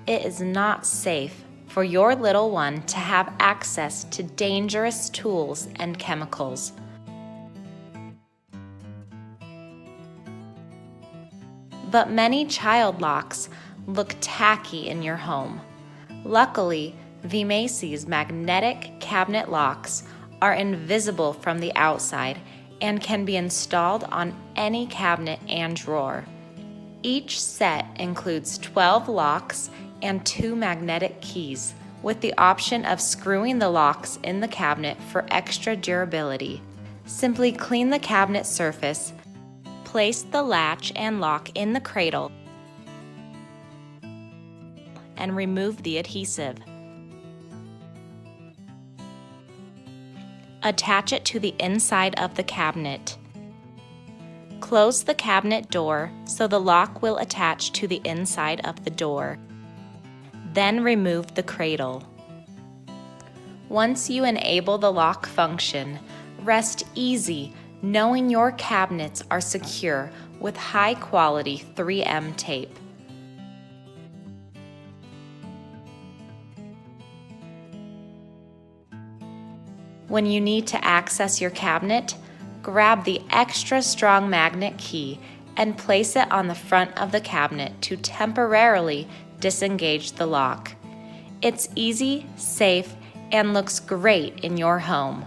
it is not safe for your little one to have access to dangerous tools and chemicals. But many child locks look tacky in your home. Luckily, VMAISI's magnetic cabinet locks are invisible from the outside and can be installed on any cabinet and drawer. Each set includes 12 locks and 2 magnetic keys, with the option of screwing the locks in the cabinet for extra durability. Simply clean the cabinet surface, place the latch and lock in the cradle, and remove the adhesive. Attach it to the inside of the cabinet. Close the cabinet door so the lock will attach to the inside of the door. Then remove the cradle. Once you enable the lock function, rest easy knowing your cabinets are secure with high-quality 3M tape. When you need to access your cabinet, grab the extra strong magnet key and place it on the front of the cabinet to temporarily disengage the lock. It's easy, safe, and looks great in your home.